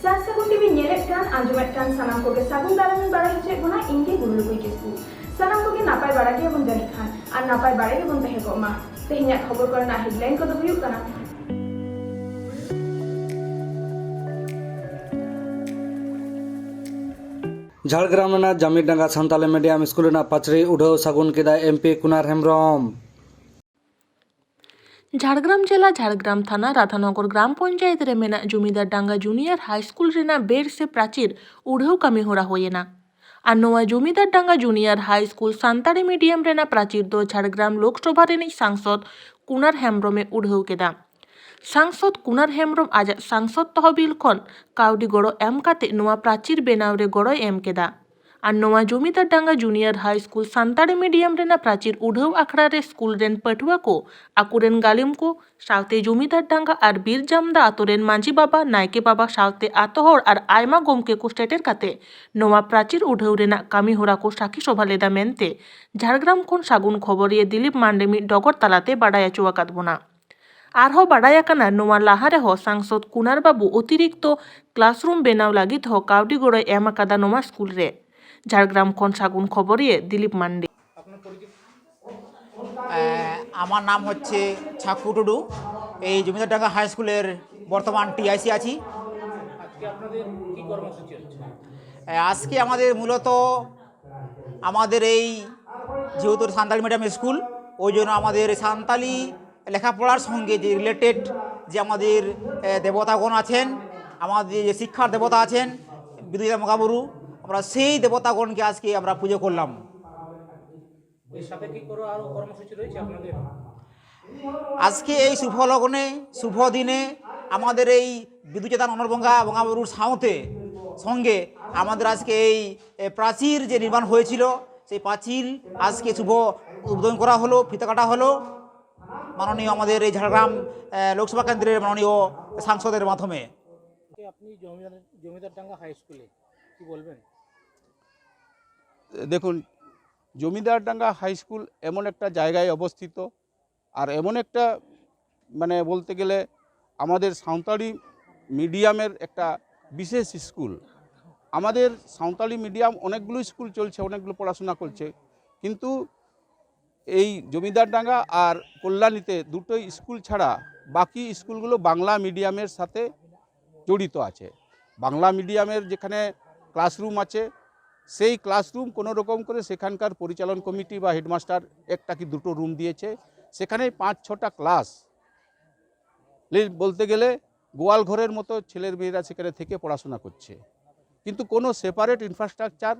ᱥᱟᱨᱥᱟᱹᱜᱩᱱ TV ᱧᱮᱞᱮᱫ ᱠᱟᱱ ᱟᱸᱡᱚᱢᱮᱫ ᱠᱟᱱ ᱥᱟᱱᱟᱢ ᱠᱚᱜᱮ ᱥᱟᱹᱜᱩᱱ ᱫᱟᱨᱟᱢᱤᱧ ᱵᱟᱲᱟᱭ ᱦᱚᱪᱚᱭᱮᱫ ᱵᱚᱱᱟ ᱤᱧ ᱜᱮ ᱜᱩᱨᱩ ᱞᱩᱠᱩᱭ ᱠᱤᱥᱠᱩ ᱥᱟᱱᱟᱢ ᱠᱚᱜᱮ ᱱᱟᱯᱟᱭ ᱵᱟᱲᱟ ᱜᱮᱭᱟᱵᱚᱱ ᱡᱟᱹᱱᱤᱡ ᱠᱷᱟᱱ ᱟᱨ ᱱᱟᱯᱟᱭ ᱵᱟᱲᱟ ᱜᱮᱵᱚᱱ ᱛᱟᱦᱮᱸ ᱠᱚᱜ ᱢᱟ। ᱛᱮᱦᱮᱧᱟᱜ ᱠᱷᱚᱵᱚᱨ ᱠᱚᱨᱮᱱᱟᱜ ᱦᱮᱰᱞᱟᱭᱤᱱ ᱠᱚᱫᱚ ᱦᱩᱭᱩᱜ ᱠᱟᱱᱟ ঝাড়গ্রাম ᱨᱮᱱᱟᱜ ᱡᱟᱢᱤᱨᱰᱟঙ্গᱟ ᱥᱟᱱᱛᱟᱞᱤ ᱢᱤᱰᱤᱭᱟᱢ ᱥᱠᱩᱞ ᱨᱮᱱᱟᱜ ᱯᱟᱹᱪᱨᱤ ᱩᱰᱷᱟᱹᱣ ᱥᱟᱹᱜᱩᱱ ᱠᱮᱫᱟ এমপি কুনার হেমব্রম। ঝাড়গ্রাম জেলা ঝাড়গ্রাম থানা রাধানগর গ্রাম পঞ্চায়েত রে মেনা জমিদার ডাঙ্গা জুনিয়র হাই স্কুল রেনা বের সে প্রাচীর উড়াᱹᱣ কামি হরা হয়েনা আর নোয়া জমিদার ডাঙ্গা জুনিয়র হাই স্কুল সান্তাড়ি মিডিয়াম রেনা প্রাচীর দো ঝাড়গ্রাম লোকসভা রেনিজ সাংসদ কুনার হেমব্রমে উড়াᱹᱣ কেদা। সাংসদ কুনার হেমব্রম আজ সাংসদ তহবিল খন কাউডি গড় এম কাতে নোয়া প্রাচীর বেনাও রে গড় এম কেদা। আর নোয়া জমিদার ডাঙ্গা জুনিয়র হাই স্কুল সান্তাড়ি মিডিয়াম রেনা প্রাচীর উড়াᱹᱣ আখড়া রে স্কুল রেন পাঠুয়া को আকুরেন গালিম को সাথে জমিদার ডাঙ্গা আর বীর জামদা আতরেন মাঝি বাবা নাইকে বাবা সাথে আতহর আর আয়মা গমকে को স্টেটের কাতে নোয়া প্রাচীর উড়াᱹw রেনা কামি হরা को সাক্ষী সভা লেদা মেনতে ঝাড়গ্রাম খন সাগুন খবরিয়ে দিলীপ মান্ডে ᱢᱤᱫ ᱰᱚᱜᱚᱨ ᱛᱟᱞᱟᱛᱮ ᱵᱟᱰᱟᱭ ᱦᱚᱪᱚ ᱟᱠᱟᱫ ᱵᱚᱱᱟ। आरहों बाडाय आकाना नोवा लाहा रेहो सांसद कुनार बाबू अतिरिक्त क्लासरूम बेनाव लागिद हो काउडी गड़ो एम आकादा नोवा स्कूल रे। झाड़ग्राम खन सागुन खबरिए दिलीप मांडे। আমার নাম হচ্ছে ছাকু টুডু, এই জমিদারডাঙ্গা হাই স্কুলের বর্তমান টিআইসি আছি। আজকে আমাদের মূলত আমাদের এই যেহেতু সান্তালি মিডিয়াম স্কুল, ওই জন্য আমাদের সান্তালি লেখাপড়ার সঙ্গে যে রিলেটেড যে আমাদের দেবতাগণ আছেন, আমাদের যে শিক্ষার দেবতা আছেন বিদ্যুৎ মহাগুরু, আমরা সেই দেবতাগণকে আজকে আমরা পুজো করলাম। আজকে এই শুভ লগ্নে শুভ দিনে আমাদের এই বিদ্যুৎচেতন অনরবঙ্গা বঙ্গাবুরুর সঙ্গে আমাদের আজকে এই প্রাচীর যে নির্মাণ হয়েছিল সেই প্রাচীর আজকে শুভ উদ্বোধন করা হলো, ফিতা কাটা হলো মাননীয় আমাদের এই ঝাড়গ্রাম লোকসভা কেন্দ্রের মাননীয় সাংসদের মাধ্যমে। আপনি জমিদারডাঙ্গা হাই স্কুলে কি বলবেন? দেখুন, জমিদারডাঙ্গা হাই স্কুল এমন একটা জায়গায় অবস্থিত আর এমন একটা মানে বলতে গেলে আমাদের সাঁওতালি মিডিয়ামের একটা বিশেষ স্কুল। আমাদের সাঁওতালি মিডিয়াম অনেকগুলো স্কুল চলছে, অনেকগুলো পড়াশোনা করছে, কিন্তু এই জমিদারডাঙ্গা আর কল্যাণীতে দুটোই স্কুল ছাড়া বাকি স্কুলগুলো বাংলা মিডিয়ামের সাথে জড়িত আছে। বাংলা মিডিয়ামের যেখানে ক্লাসরুম আছে সেই ক্লাসরুম কোনো রকম করে সেখানকার পরিচালন কমিটি বা হেডমাস্টার একটা কি দুটো রুম দিয়েছে, সেখানে 5-6টা ক্লাস বলতে গেলে গোয়াল ঘরের মতো ছেলের মেয়েরা সেখানে থেকে পড়াশোনা করছে, কিন্তু কোনো সেপারেট ইনফ্রাস্ট্রাকচার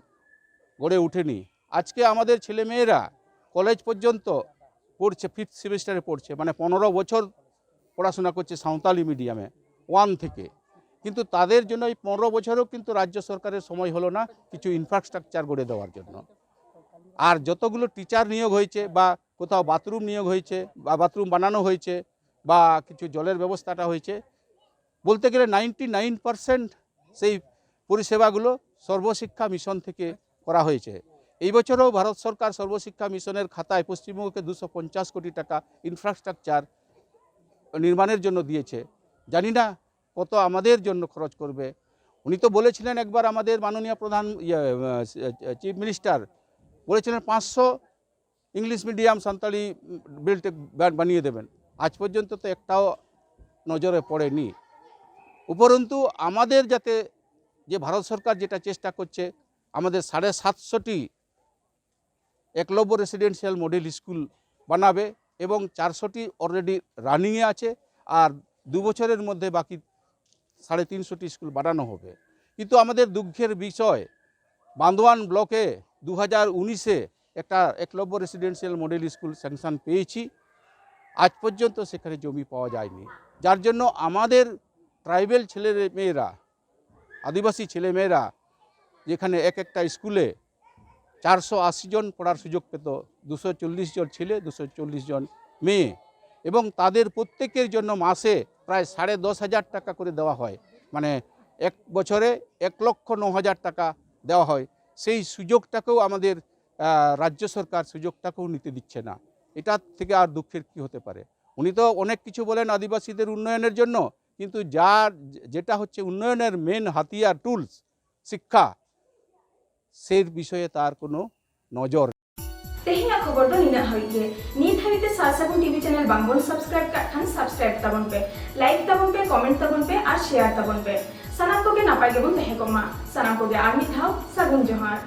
গড়ে ওঠেনি। আজকে আমাদের ছেলে মেয়েরা কলেজ পর্যন্ত পড়ছে, 5th সেমিস্টারে পড়ছে, মানে 15 বছর পড়াশোনা করছে সাঁওতালি মিডিয়ামে 1 থেকে, কিন্তু তাদের জন্য এই 15 বছরেও কিন্তু রাজ্য সরকারের সময় হলো না কিছু ইনফ্রাস্ট্রাকচার গড়ে দেওয়ার জন্য। আর যতগুলো টিচার নিয়োগ হয়েছে বা কোথাও বাথরুম নিয়োগ হয়েছে বা বাথরুম বানানো হয়েছে বা কিছু জলের ব্যবস্থাটা হয়েছে, বলতে গেলে 99% সেই পরিষেবাগুলো সর্বশিক্ষা মিশন থেকে করা হয়েছে। এই বছরও ভারত সরকার সর্বশিক্ষা মিশনের খাতায় পশ্চিমবঙ্গকে 250 কোটি টাকা ইনফ্রাস্ট্রাকচার নির্মাণের জন্য দিয়েছে। জানি না কত আমাদের জন্য খরচ করবে। উনি তো বলেছিলেন একবার, আমাদের মাননীয় প্রধান চিফ মিনিস্টার বলেছিলেন 500 ইংলিশ মিডিয়াম সাঁওতালি বেল্টে বানিয়ে দেবেন। আজ পর্যন্ত তো একটাও নজরে পড়েনি। উপরন্তু আমাদের যাতে যে ভারত সরকার যেটা চেষ্টা করছে আমাদের 750টি একলব্য রেসিডেন্সিয়াল মডেল স্কুল বানাবে এবং 400টি অলরেডি রানিংয়ে আছে, আর 2 বছরের মধ্যে বাকি 350টি স্কুল বানানো হবে। কিন্তু আমাদের দুঃখের বিষয়, বান্দোয়ান ব্লকে 2019-এ একটা Eklavya residential model school sanction পেয়েছি, আজ পর্যন্ত সেখানে জমি পাওয়া যায়নি, যার জন্য আমাদের ট্রাইবেল ছেলেমেয়েরা, আদিবাসী ছেলেমেয়েরা যেখানে একটা স্কুলে 480 জন পড়ার সুযোগ পেত, 240 জন ছেলে 240 জন মেয়ে, এবং তাদের প্রত্যেকের জন্য মাসে প্রায় 10,500 টাকা করে দেওয়া হয়, মানে এক বছরে 1,09,000 টাকা দেওয়া হয়। সেই সুযোগটাকেও আমাদের রাজ্য সরকার সুযোগটাকেও নিতে দিচ্ছে না। এটা থেকে আর দুঃখের কি হতে পারে? উনি তো অনেক কিছু বলেন আদিবাসীদের উন্নয়নের জন্য, কিন্তু যেটা হচ্ছে উন্নয়নের মেন হাতিয়ার টুলস শিক্ষা সেই বিষয়ে তার কোনো নজর। तेहिया खबर दो निना हइके नीत हइते सासागुन टीवी चैनल बांगबन सब्सक्राइब का खान सब्सक्राइब ताबन पे लाइक ताबन पे कमेंट ताबन पे और शेयर ताबन पे सनाम को के नापाय गेबन तहे को मा सनाम को के आर्मी थाव सागुन जोहार।